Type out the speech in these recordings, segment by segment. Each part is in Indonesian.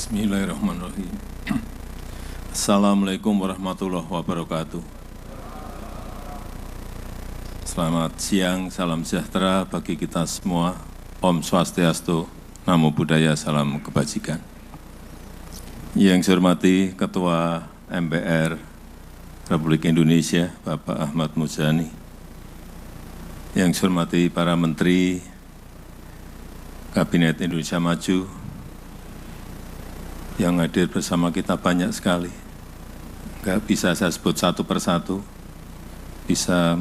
Bismillahirrahmanirrahim. Assalamualaikum warahmatullahi wabarakatuh. Selamat siang, salam sejahtera bagi kita semua. Om Swastiastu, Namo Buddhaya, salam kebajikan. Yang saya hormati Ketua MPR Republik Indonesia, Bapak Ahmad Muzani. Yang saya hormati para Menteri Kabinet Indonesia Maju, yang hadir bersama kita banyak sekali. Enggak bisa saya sebut satu persatu, bisa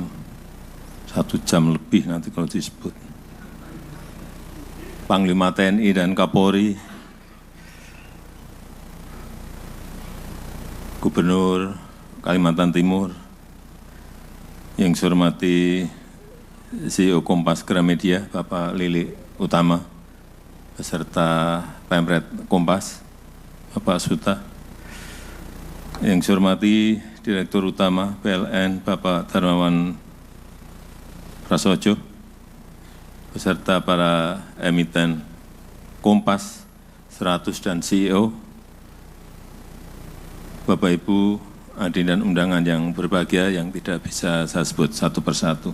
1 jam lebih nanti kalau disebut. Panglima TNI dan Kapolri, Gubernur Kalimantan Timur, yang saya hormati CEO Kompas Gramedia, Bapak Lili Utama, beserta Pemret Kompas, Bapak Suta, yang saya hormati Direktur Utama PLN Bapak Darmawan Prasojo, beserta para emiten Kompas 100 dan CEO, Bapak Ibu hadirin dan undangan yang berbahagia yang tidak bisa saya sebut satu persatu.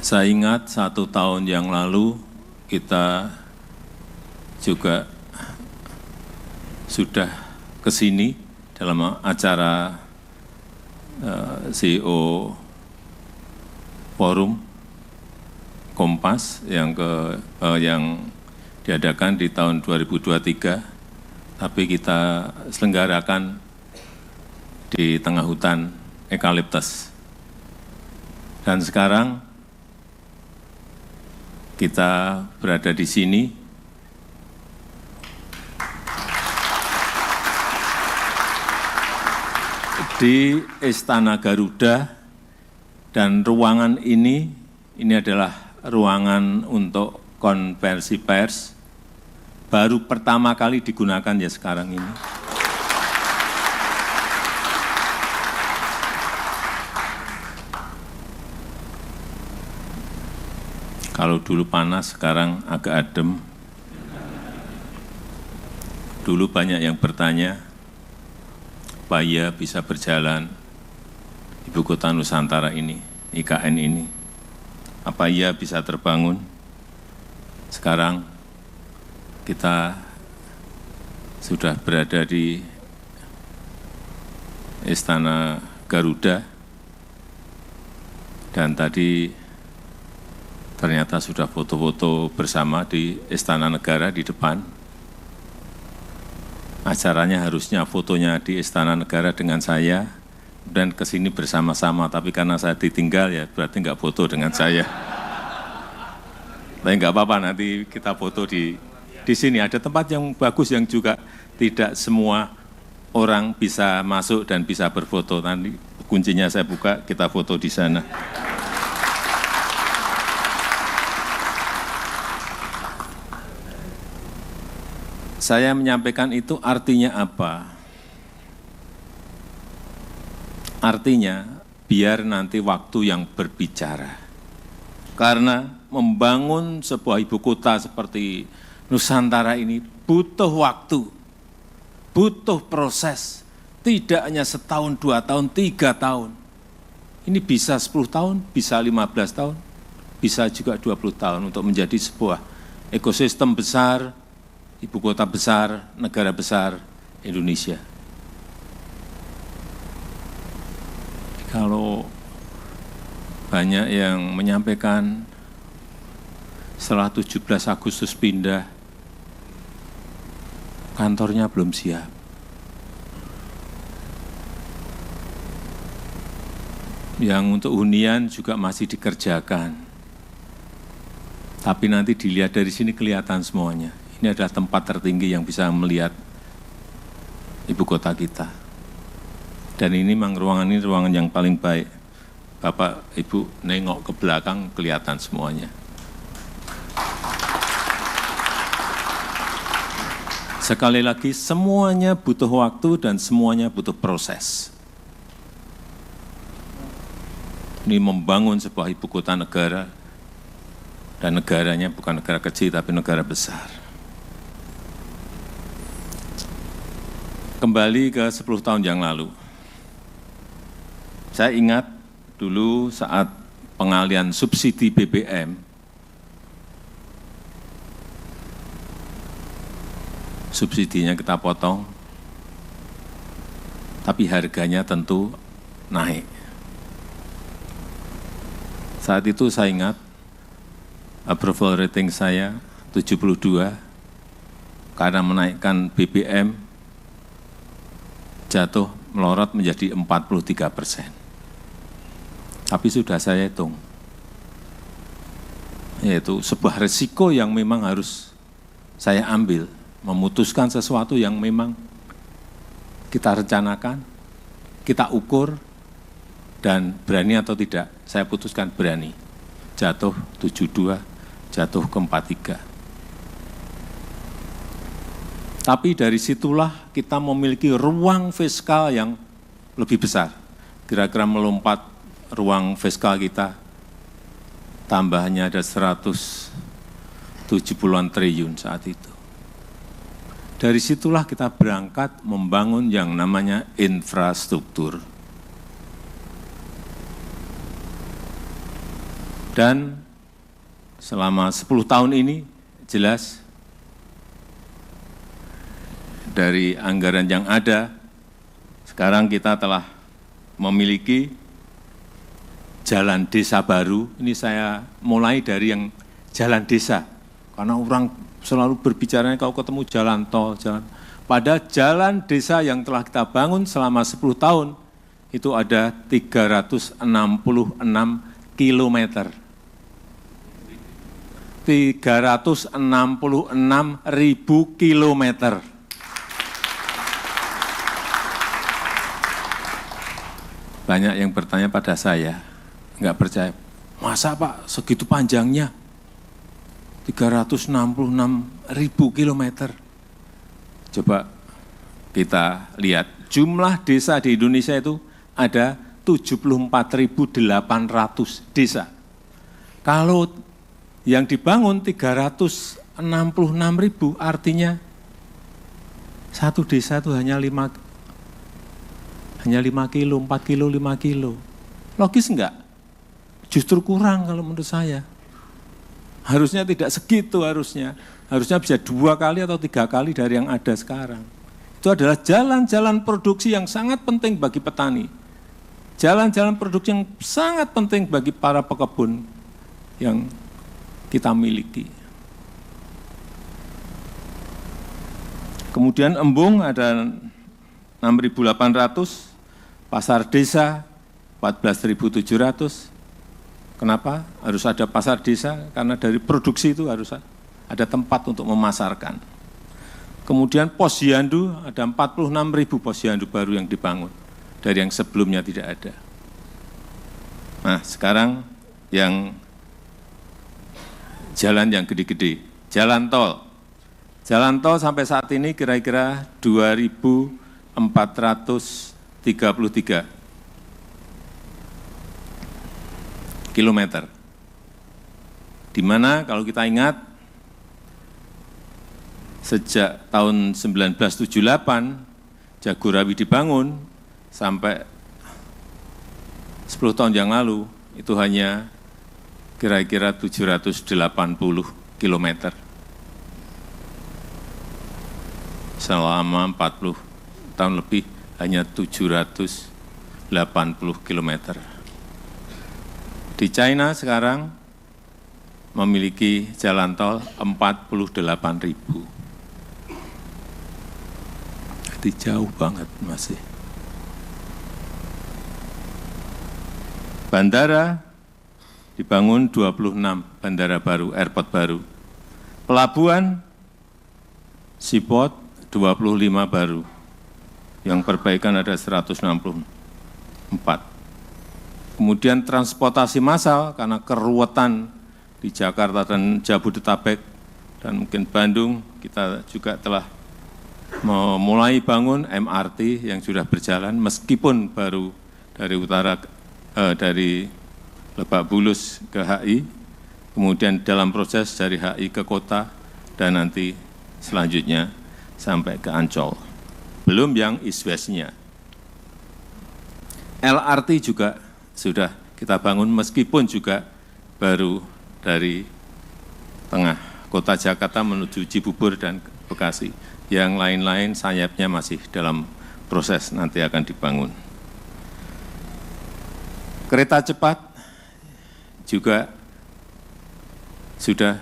Saya ingat 1 tahun yang lalu kita juga sudah ke sini dalam acara CEO Forum Kompas yang diadakan di tahun 2023, tapi kita selenggarakan di tengah hutan eukaliptus. Dan sekarang kita berada di sini di Istana Garuda, dan ruangan ini adalah ruangan untuk konferensi pers, baru pertama kali digunakan ya sekarang ini. Kalau dulu panas, sekarang agak adem. Dulu banyak yang bertanya, apa iya bisa berjalan Ibu Kota Nusantara ini, IKN ini? Apa iya bisa terbangun? Sekarang kita sudah berada di Istana Garuda, dan tadi ternyata sudah foto-foto bersama di Istana Negara di depan. Acaranya harusnya fotonya di Istana Negara dengan saya, dan ke sini bersama-sama, tapi karena saya ditinggal ya berarti nggak foto dengan saya. Tapi nggak apa-apa, nanti kita foto di sini. Ada tempat yang bagus yang juga tidak semua orang bisa masuk dan bisa berfoto. Nanti kuncinya saya buka, kita foto di sana. Saya menyampaikan itu artinya apa? Artinya biar nanti waktu yang berbicara. Karena membangun sebuah ibu kota seperti Nusantara ini butuh waktu, butuh proses. Tidak hanya setahun, 2 tahun, 3 tahun. Ini bisa 10 tahun, bisa 15 tahun, bisa juga 20 tahun untuk menjadi sebuah ekosistem besar, ibu kota besar, negara besar Indonesia. Kalau banyak yang menyampaikan setelah 17 Agustus pindah, kantornya belum siap. Yang untuk hunian juga masih dikerjakan. Tapi nanti dilihat dari sini kelihatan semuanya. Ini adalah tempat tertinggi yang bisa melihat ibu kota kita. Dan ini memang ruangan ini ruangan yang paling baik. Bapak, Ibu nengok ke belakang kelihatan semuanya. Sekali lagi, semuanya butuh waktu dan semuanya butuh proses. Ini membangun sebuah ibu kota negara, dan negaranya bukan negara kecil tapi negara besar. Kembali ke 10 tahun yang lalu. Saya ingat dulu saat pengalihan subsidi BBM, subsidinya kita potong, tapi harganya tentu naik. Saat itu saya ingat approval rating saya 72, karena menaikkan BBM jatuh melorot menjadi 43%. Tapi sudah saya hitung, yaitu sebuah resiko yang memang harus saya ambil, memutuskan sesuatu yang memang kita rencanakan, kita ukur, dan berani atau tidak, saya putuskan berani. Jatuh 72, jatuh ke 43. Tapi dari situlah kita memiliki ruang fiskal yang lebih besar. Kira-kira melompat ruang fiskal kita, tambahnya ada 170-an triliun saat itu. Dari situlah kita berangkat membangun yang namanya infrastruktur. Dan selama 10 tahun ini jelas dari anggaran yang ada, sekarang kita telah memiliki jalan desa baru. Ini saya mulai dari yang jalan desa, karena orang selalu berbicara kalau ketemu jalan tol, pada jalan desa yang telah kita bangun selama 10 tahun, itu ada 366 kilometer. 366.000 kilometer. Banyak yang bertanya pada saya, nggak percaya, masa Pak segitu panjangnya? 366.000 kilometer. Coba kita lihat, jumlah desa di Indonesia itu ada 74.800 desa. Kalau yang dibangun 366.000, artinya satu desa itu hanya 5 kilo, 4 kilo, 5 kilo. Logis enggak? Justru kurang kalau menurut saya. Harusnya tidak segitu harusnya. Harusnya bisa 2 kali atau 3 kali dari yang ada sekarang. Itu adalah jalan-jalan produksi yang sangat penting bagi petani. Jalan-jalan produksi yang sangat penting bagi para pekebun yang kita miliki. Kemudian embung ada 6.800, pasar desa 14.700. Kenapa harus ada pasar desa? Karena dari produksi itu harus ada tempat untuk memasarkan. Kemudian posyandu ada 46.000 posyandu baru yang dibangun dari yang sebelumnya tidak ada. Nah, sekarang yang jalan yang gede-gede, jalan tol. Jalan tol sampai saat ini kira-kira 2.433 kilometer. Di mana kalau kita ingat, sejak tahun 1978, Jagorawi dibangun sampai 10 tahun yang lalu, itu hanya kira-kira 780 kilometer. Selama 40 tahun lebih hanya 780 kilometer. Di China sekarang memiliki jalan tol 48.000. Jadi jauh banget masih. Bandara dibangun 26 bandara baru, airport baru. Pelabuhan, seaport 25 baru. Yang perbaikan ada 164. Kemudian transportasi massal karena keruwetan di Jakarta dan Jabodetabek dan mungkin Bandung, kita juga telah memulai bangun MRT yang sudah berjalan meskipun baru dari utara dari Lebak Bulus ke HI, kemudian dalam proses dari HI ke kota dan nanti selanjutnya sampai ke Ancol. belum yang east-west-nya. LRT juga sudah kita bangun meskipun juga baru dari tengah kota Jakarta menuju Cibubur dan Bekasi. Yang lain-lain sayapnya masih dalam proses nanti akan dibangun. Kereta cepat juga sudah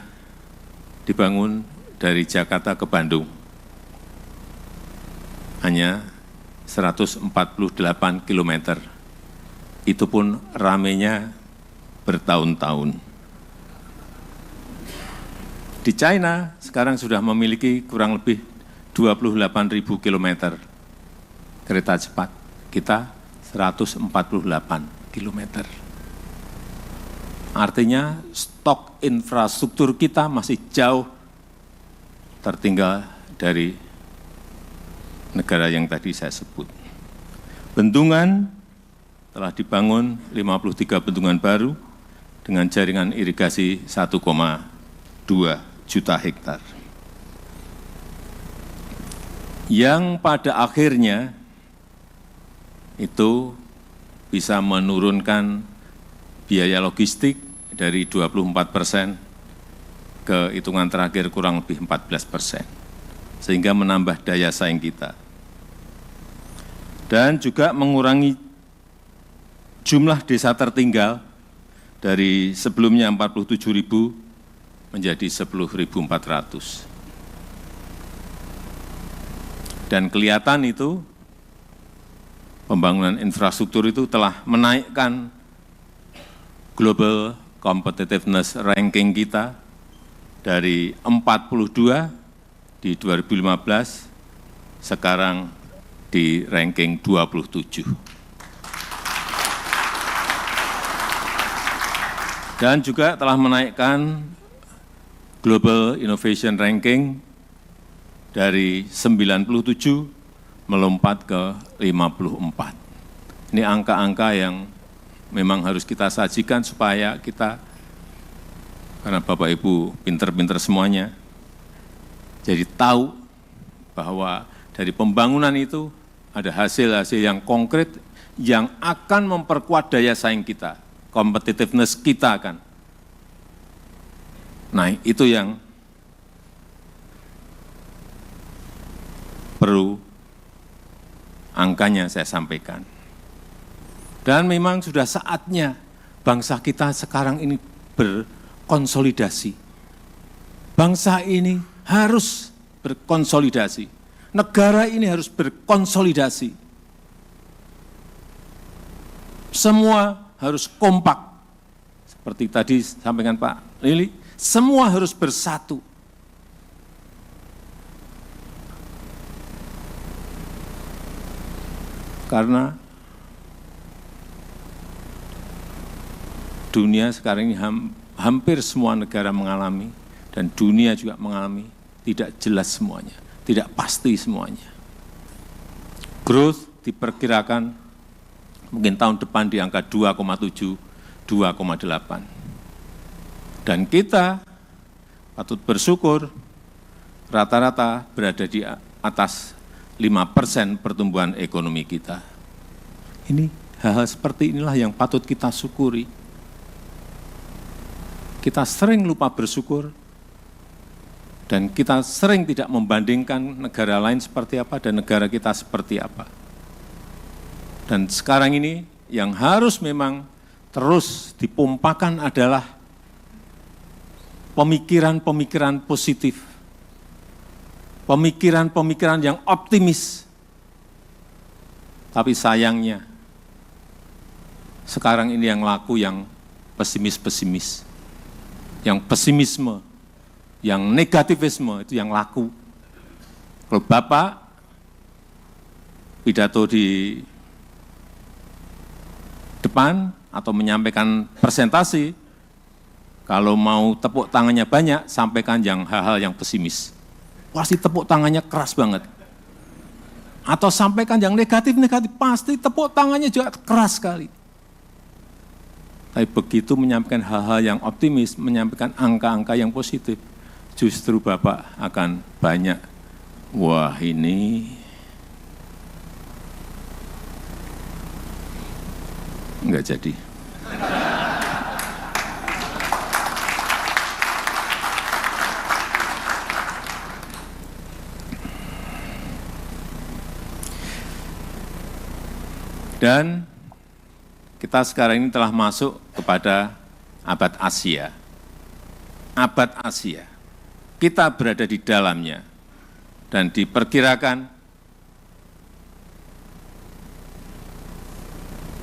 dibangun dari Jakarta ke Bandung. Hanya 148 km. Itu pun ramenya bertahun-tahun. Di China sekarang sudah memiliki kurang lebih 28.000 km kereta cepat. Kita 148 km. Artinya stok infrastruktur kita masih jauh tertinggal dari negara yang tadi saya sebut. Bendungan telah dibangun 53 bendungan baru dengan jaringan irigasi 1,2 juta hektar. Yang pada akhirnya itu bisa menurunkan biaya logistik dari 24% ke hitungan terakhir kurang lebih 14%, sehingga menambah daya saing kita. Dan juga mengurangi jumlah desa tertinggal dari sebelumnya 47.000 menjadi 10.400. Dan kelihatan itu pembangunan infrastruktur itu telah menaikkan global competitiveness ranking kita dari 42 di 2015, sekarang di ranking 27. Dan juga telah menaikkan global innovation ranking dari 97 melompat ke 54. Ini angka-angka yang memang harus kita sajikan supaya kita, karena Bapak Ibu pinter-pinter semuanya, jadi tahu bahwa dari pembangunan itu ada hasil-hasil yang konkret yang akan memperkuat daya saing kita, competitiveness kita kan. Nah, itu yang perlu angkanya saya sampaikan. Dan memang sudah saatnya bangsa kita sekarang ini berkonsolidasi. Bangsa ini harus berkonsolidasi. Negara ini harus berkonsolidasi. Semua harus kompak. Seperti tadi sampaikan Pak Lili, semua harus bersatu. Karena dunia sekarang ini hampir semua negara mengalami, dan dunia juga mengalami, tidak jelas semuanya, tidak pasti semuanya. Growth diperkirakan mungkin tahun depan di angka 2,7, 2,8. Dan kita patut bersyukur rata-rata berada di atas 5% pertumbuhan ekonomi kita. Ini hal-hal seperti inilah yang patut kita syukuri. Kita sering lupa bersyukur, dan kita sering tidak membandingkan negara lain seperti apa dan negara kita seperti apa. Dan sekarang ini yang harus memang terus dipompakan adalah pemikiran-pemikiran positif. Pemikiran-pemikiran yang optimis. Tapi sayangnya, sekarang ini yang laku yang pesimis-pesimis. Yang pesimisme, yang negativisme itu yang laku. Kalau Bapak pidato di depan atau menyampaikan presentasi, kalau mau tepuk tangannya banyak, sampaikan yang hal-hal yang pesimis. Pasti tepuk tangannya keras banget. Atau sampaikan yang negatif-negatif, pasti tepuk tangannya juga keras sekali. Tapi begitu menyampaikan hal-hal yang optimis, menyampaikan angka-angka yang positif, justru Bapak akan banyak, wah ini Enggak jadi. Dan kita sekarang ini telah masuk kepada abad Asia. Abad Asia. Kita berada di dalamnya. Dan diperkirakan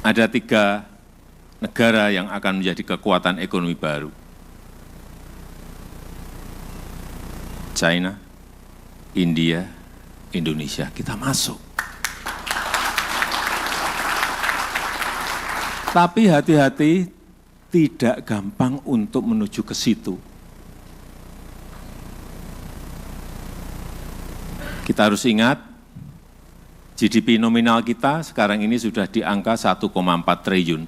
ada 3 negara yang akan menjadi kekuatan ekonomi baru. China, India, Indonesia. Kita masuk. Tapi hati-hati, tidak gampang untuk menuju ke situ. Kita harus ingat, GDP nominal kita sekarang ini sudah di angka 1,4 triliun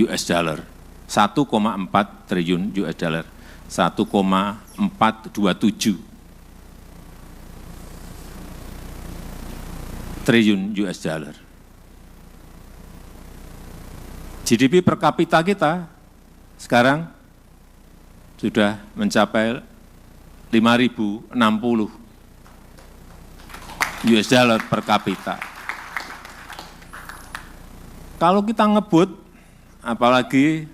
US dollar. 1,4 triliun US dollar. 1,427 triliun US dollar. GDP per kapita kita sekarang sudah mencapai 5.060 US dollar per kapita. Kalau kita ngebut, apalagi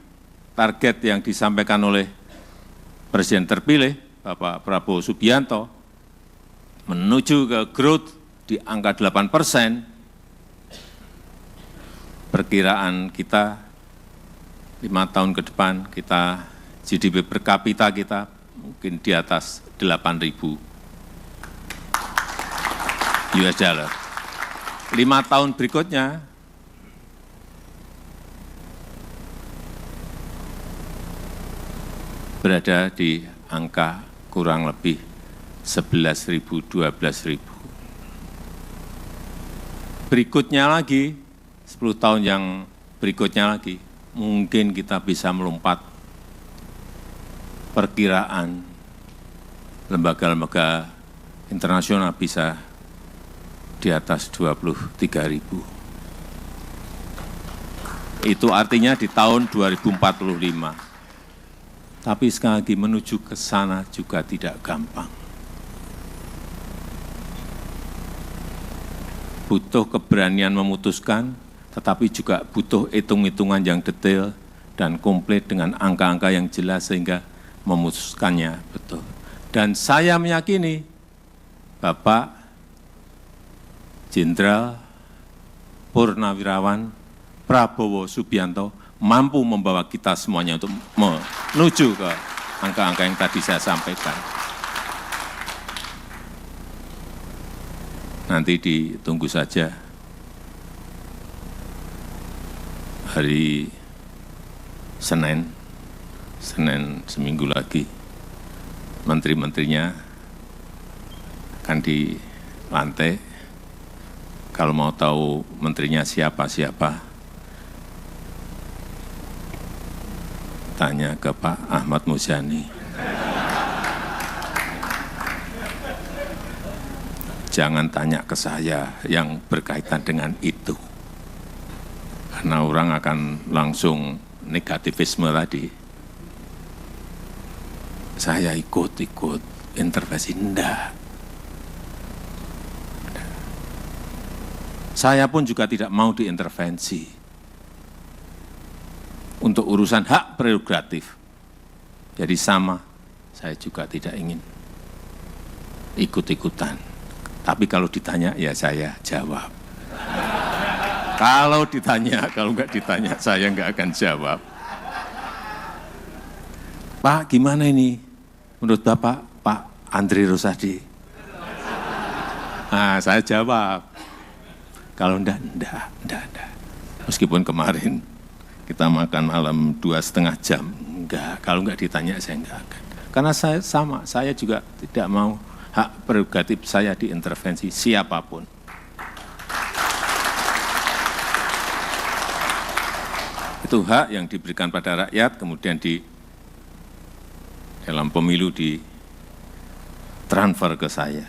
target yang disampaikan oleh Presiden terpilih, Bapak Prabowo Subianto, menuju ke growth di angka 8%, perkiraan kita 5 tahun ke depan kita GDP per kapita kita mungkin di atas 8.000 US dollar. 5 tahun berikutnya berada di angka kurang lebih 11.000, 12.000. Berikutnya lagi, 10 tahun yang berikutnya lagi, mungkin kita bisa melompat perkiraan lembaga-lembaga internasional bisa di atas 23.000. Itu artinya di tahun 2045. Tapi sekali lagi menuju ke sana juga tidak gampang. Butuh keberanian memutuskan, tetapi juga butuh hitung-hitungan yang detail dan komplit dengan angka-angka yang jelas sehingga memutuskannya betul. Dan saya meyakini Bapak Jenderal Purnawirawan Prabowo Subianto mampu membawa kita semuanya untuk menuju ke angka-angka yang tadi saya sampaikan. Nanti ditunggu saja. Hari Senin seminggu lagi, menteri-menterinya akan dilantik. Kalau mau tahu menterinya siapa-siapa, tanya ke Pak Ahmad Muzani. Jangan tanya ke saya yang berkaitan dengan itu. Karena orang akan langsung negativisme tadi. Saya ikut intervensi, enggak. Saya pun juga tidak mau diintervensi untuk urusan hak prerogatif. Jadi sama, saya juga tidak ingin ikut-ikutan. Tapi kalau ditanya, ya saya jawab. Kalau ditanya, kalau enggak ditanya, saya enggak akan jawab. Pak, gimana ini? Menurut Bapak, Pak Andri Rosadi? Nah, saya jawab. Kalau enggak. Meskipun kemarin kita makan malam 2,5 jam, enggak. Kalau enggak ditanya, saya enggak akan. Karena saya sama, saya juga tidak mau hak prerogatif saya diintervensi siapapun. Itu hak yang diberikan pada rakyat, kemudian di dalam pemilu ditransfer ke saya.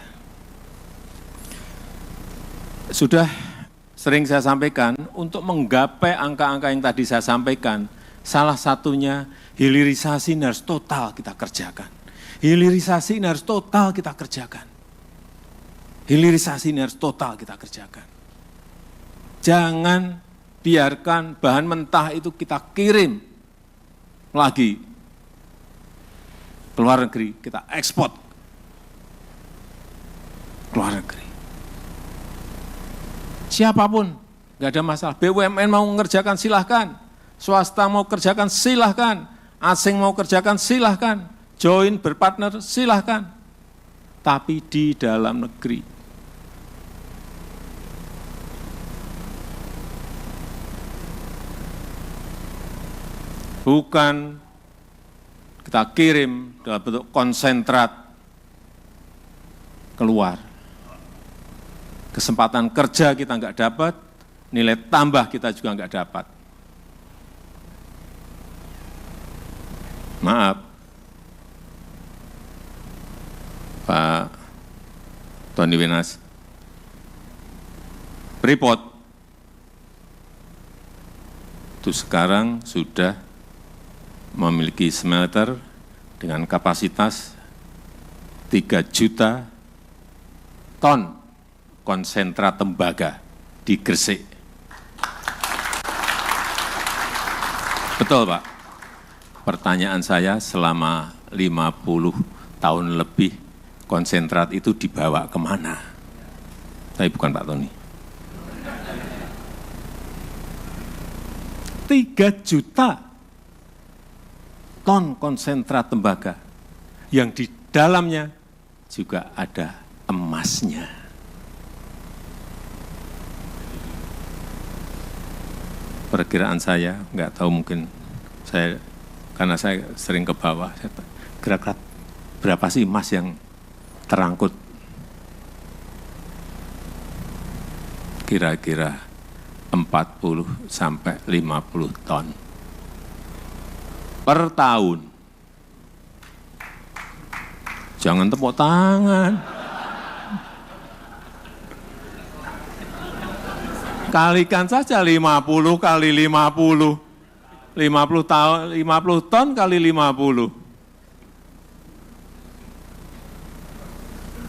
Sudah sering saya sampaikan, untuk menggapai angka-angka yang tadi saya sampaikan, salah satunya hilirisasi ini harus total kita kerjakan. Hilirisasi ini harus total kita kerjakan. Hilirisasi ini harus total kita kerjakan. Jangan biarkan bahan mentah itu kita kirim lagi ke luar negeri, kita ekspor ke luar negeri. Siapapun, nggak ada masalah. BUMN mau mengerjakan silahkan, swasta mau kerjakan silahkan, asing mau kerjakan silahkan, join berpartner silahkan, tapi di dalam negeri. Bukan kita kirim dalam bentuk konsentrat keluar. Kesempatan kerja kita nggak dapat, nilai tambah kita juga nggak dapat. Maaf, Pak Tony Wenas, Freeport itu sekarang sudah memiliki smelter dengan kapasitas 3 juta ton konsentrat tembaga di Gresik. Betul, Pak. Pertanyaan saya, selama 50 tahun lebih konsentrat itu dibawa kemana? Tapi bukan Pak Tony. 3 juta ton konsentrat tembaga yang di dalamnya juga ada emasnya. Perkiraan saya, nggak tahu mungkin saya, karena saya sering ke bawah, kira-kira berapa sih emas yang terangkut? Kira-kira 40 sampai 50 ton per tahun. Jangan tepuk tangan. Kalikan saja 50 kali 50. 50 tahun, 50 ton kali 50.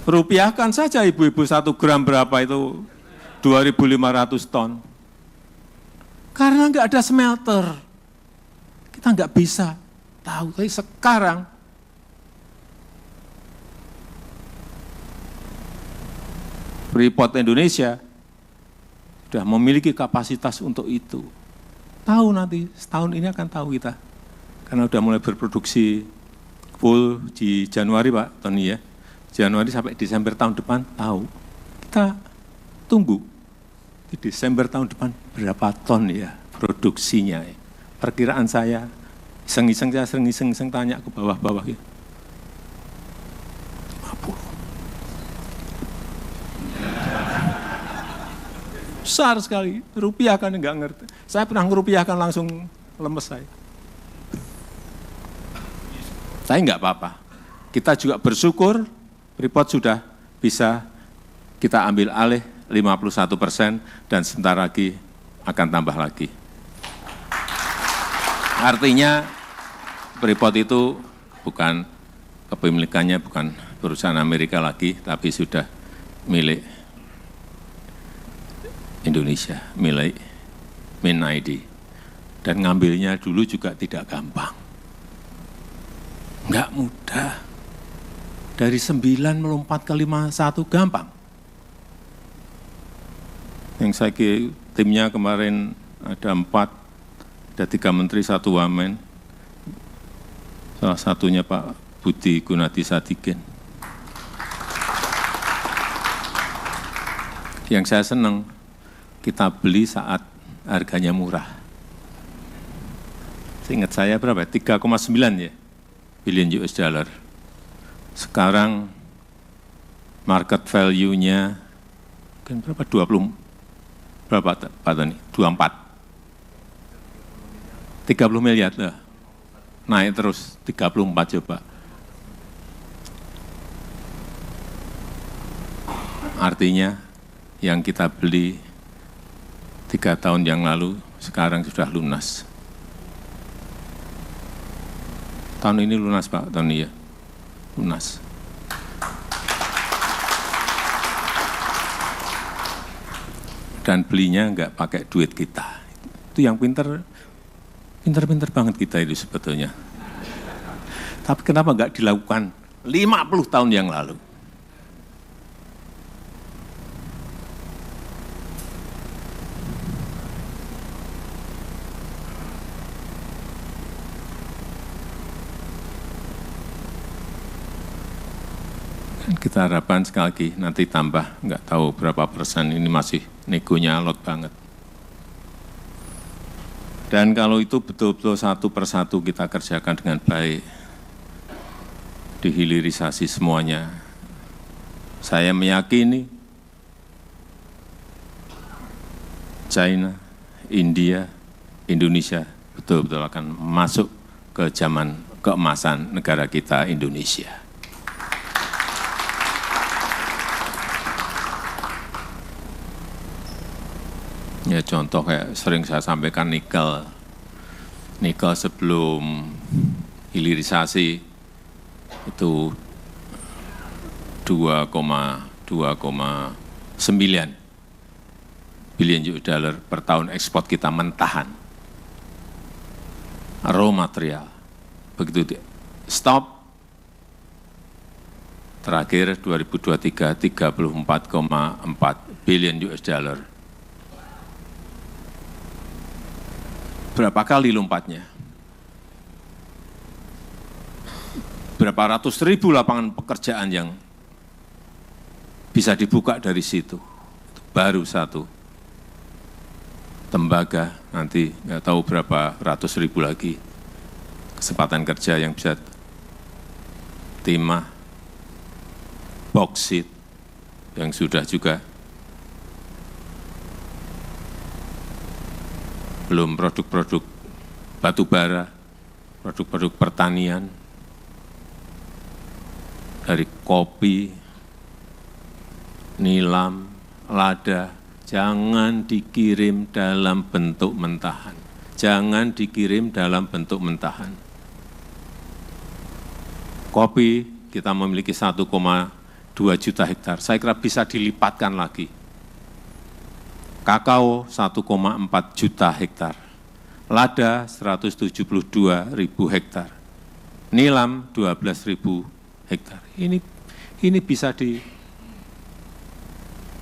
Rupiahkan saja ibu-ibu 1 gram berapa itu? 2.500 ton. Karena nggak ada smelter. Kita nggak bisa tahu. Tapi sekarang Freeport Indonesia sudah memiliki kapasitas untuk itu. Tahu nanti, setahun ini akan tahu kita. Karena sudah mulai berproduksi full di Januari, Pak Tony ya. Januari sampai Desember tahun depan tahu. Kita tunggu di Desember tahun depan berapa ton ya produksinya. Perkiraan saya, iseng-iseng tanya ke bawah-bawah ya. 50. Besar sekali, rupiah kan enggak ngerti. Saya pernah ngerupiahkan langsung lemes saya. Tapi enggak apa-apa. Kita juga bersyukur Freeport sudah bisa kita ambil alih 51% dan sebentar lagi akan tambah lagi. Artinya Freeport itu bukan kepemilikannya, bukan perusahaan Amerika lagi, tapi sudah milik Indonesia, milik MinID. Dan ngambilnya dulu juga tidak gampang. Enggak mudah. Dari 9 melompat ke 51 gampang. Yang saya kira timnya kemarin ada 4, ada 3 menteri, 1 wamen. Salah satunya Pak Budi Gunadi Sadikin. Yang saya senang, kita beli saat harganya murah. Seingat saya berapa? 3,9 ya, billion US dollar. Sekarang market value-nya mungkin berapa? 20, berapa Pak Tony? 24. 30 miliar lah. Naik terus, 34 coba. Artinya yang kita beli 3 tahun yang lalu, sekarang sudah lunas. Tahun ini lunas Pak Tony ya, lunas. Dan belinya nggak pakai duit kita. Itu yang pinter banget kita itu sebetulnya. Tapi kenapa nggak dilakukan 50 tahun yang lalu? Kita harapkan sekali lagi nanti tambah, nggak tahu berapa persen, ini masih negonya alot banget. Dan kalau itu betul-betul satu persatu kita kerjakan dengan baik, dihilirisasi semuanya, saya meyakini China, India, Indonesia betul-betul akan masuk ke zaman keemasan negara kita Indonesia. Ya contoh kayak sering saya sampaikan nikel sebelum hilirisasi itu 2,9 billion US dollar per tahun ekspor kita mentahan. Raw material. Begitu stop, terakhir 2023 34,4 billion US dollar. Berapa kali lompatnya? Berapa ratus ribu lapangan pekerjaan yang bisa dibuka dari situ. Itu baru satu. Tembaga nanti nggak tahu berapa ratus ribu lagi kesempatan kerja yang bisa timah, boksit yang sudah juga, belum produk-produk batu bara, produk-produk pertanian, dari kopi, nilam, lada, jangan dikirim dalam bentuk mentahan. Jangan dikirim dalam bentuk mentahan. Kopi kita memiliki 1,2 juta hektar. Saya kira bisa dilipatkan lagi. Kakao 1,4 juta hektar. Lada 172.000 hektar. Nilam 12.000 hektar. Ini bisa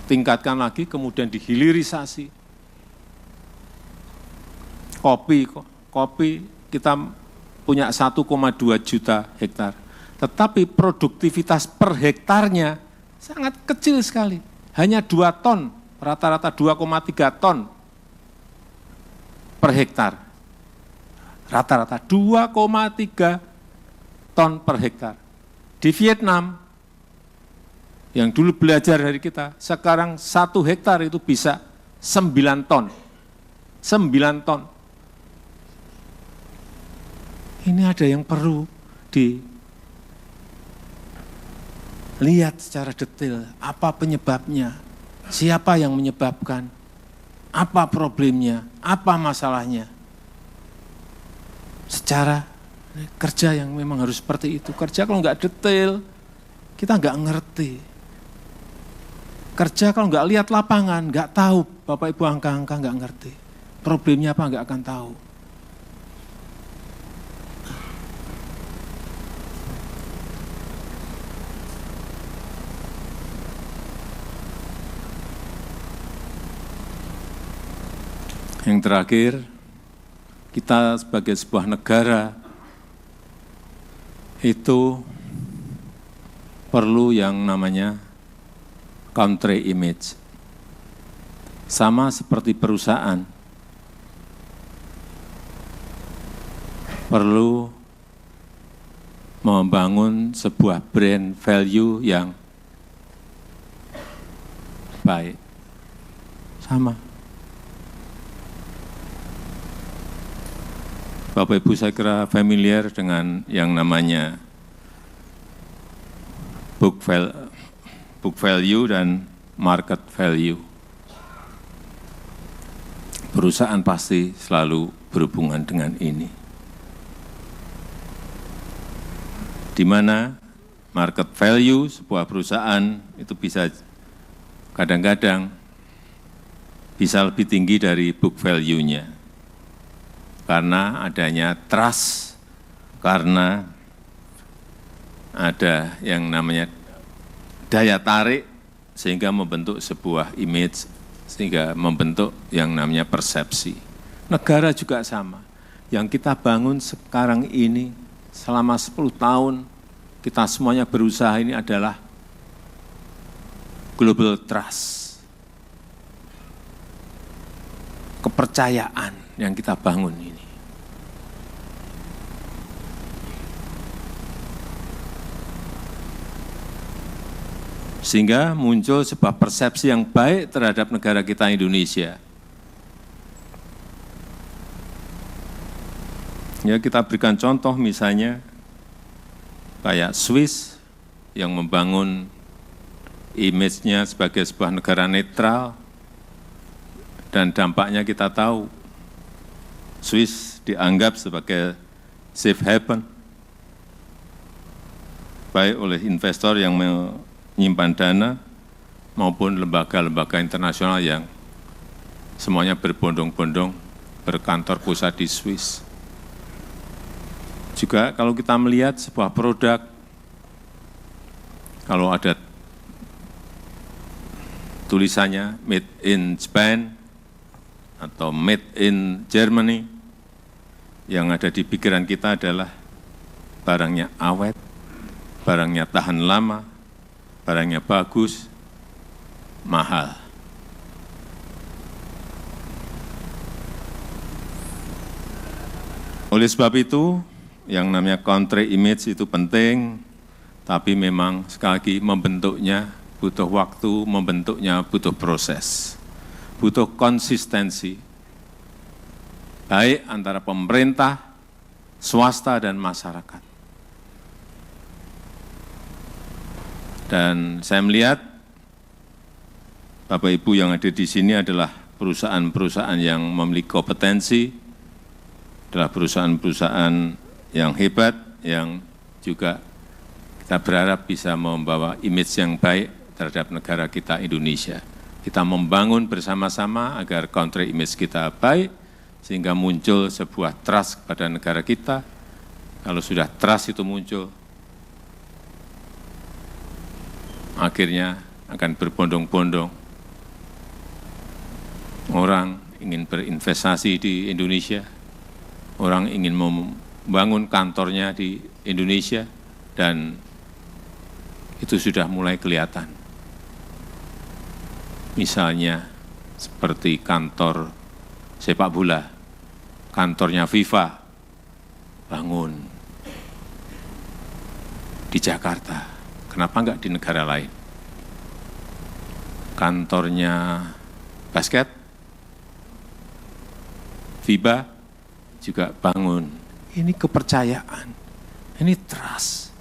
ditingkatkan lagi, kemudian dihilirisasi. Kopi kita punya 1,2 juta hektar. Tetapi produktivitas per hektarnya sangat kecil sekali. Hanya 2 ton. Rata-rata 2,3 ton per hektar. Rata-rata 2,3 ton per hektar. Di Vietnam, yang dulu belajar dari kita, sekarang 1 hektar itu bisa 9 ton. 9 ton. Ini ada yang perlu dilihat secara detail, apa penyebabnya. Siapa yang menyebabkan? Apa problemnya? Apa masalahnya? Secara kerja yang memang harus seperti itu. Kerja kalau nggak detail, kita nggak ngerti. Kerja kalau nggak lihat lapangan, nggak tahu. Bapak Ibu angka-angka nggak ngerti. Problemnya apa nggak akan tahu. Yang terakhir, kita sebagai sebuah negara itu perlu yang namanya country image. Sama seperti perusahaan, perlu membangun sebuah brand value yang baik. Sama. Bapak Ibu saya kira familiar dengan yang namanya book value dan market value. perusahaan pasti selalu berhubungan dengan ini. Di mana market value sebuah perusahaan itu bisa kadang-kadang bisa lebih tinggi dari book value-nya. Karena adanya trust, karena ada yang namanya daya tarik sehingga membentuk sebuah image, sehingga membentuk yang namanya persepsi. Negara juga sama. Yang kita bangun sekarang ini selama 10 tahun, kita semuanya berusaha ini adalah global trust. Kepercayaan yang kita bangun ini. Sehingga muncul sebuah persepsi yang baik terhadap negara kita Indonesia. Ya, kita berikan contoh misalnya kayak Swiss yang membangun image-nya sebagai sebuah negara netral, dan dampaknya kita tahu. Swiss dianggap sebagai safe haven, baik oleh investor yang menyimpan dana maupun lembaga-lembaga internasional yang semuanya berbondong-bondong berkantor pusat di Swiss. Juga kalau kita melihat sebuah produk, kalau ada tulisannya made in Japan atau made in Germany, yang ada di pikiran kita adalah barangnya awet, barangnya tahan lama, barangnya bagus, mahal. Oleh sebab itu, yang namanya country image itu penting, tapi memang sekali lagi membentuknya butuh waktu, membentuknya butuh proses, butuh konsistensi, baik antara pemerintah, swasta, dan masyarakat. Dan saya melihat Bapak Ibu yang ada di sini adalah perusahaan-perusahaan yang memiliki kompetensi, adalah perusahaan-perusahaan yang hebat, yang juga kita berharap bisa membawa image yang baik terhadap negara kita Indonesia. Kita membangun bersama-sama agar country image kita baik, sehingga muncul sebuah trust kepada negara kita. Kalau sudah trust itu muncul, akhirnya akan berbondong-bondong orang ingin berinvestasi di Indonesia, orang ingin membangun kantornya di Indonesia, dan itu sudah mulai kelihatan. Misalnya seperti kantor sepak bola, kantornya FIFA bangun di Jakarta, kenapa enggak di negara lain? Kantornya basket, FIBA juga bangun. Ini kepercayaan, ini trust.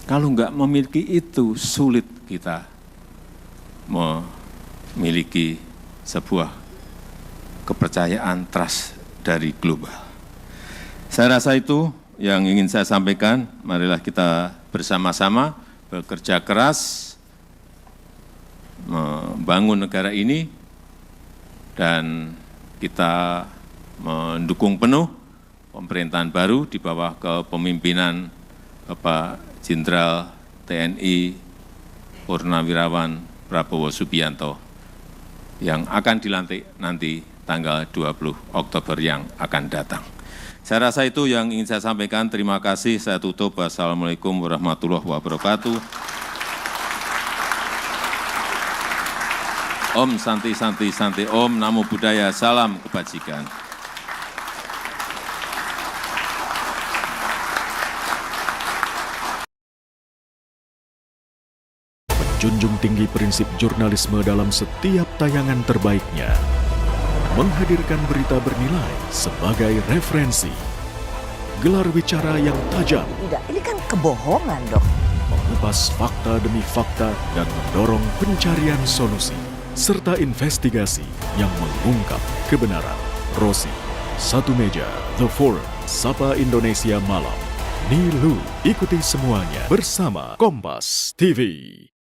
Kalau enggak memiliki itu, sulit kita memiliki sebuah kepercayaan trust dari global. Saya rasa itu yang ingin saya sampaikan. Marilah kita bersama-sama bekerja keras membangun negara ini, dan kita mendukung penuh pemerintahan baru di bawah kepemimpinan Bapak Jenderal TNI Purnawirawan Prabowo Subianto yang akan dilantik nanti tanggal 20 Oktober yang akan datang. Saya rasa itu yang ingin saya sampaikan. Terima kasih. Saya tutup. Wassalamualaikum warahmatullahi wabarakatuh. Om Santi Santi Santi Om, Namo Buddhaya, salam kebajikan. Menjunjung tinggi prinsip jurnalisme dalam setiap tayangan terbaiknya. Menghadirkan berita bernilai sebagai referensi. Gelar bicara yang tajam. Tidak, ini kan kebohongan, Dok. Mengupas fakta demi fakta dan mendorong pencarian solusi. serta investigasi yang mengungkap kebenaran. Rosi, Satu Meja, The Forum, Sapa Indonesia Malam. Nilu, ikuti semuanya bersama Kompas TV.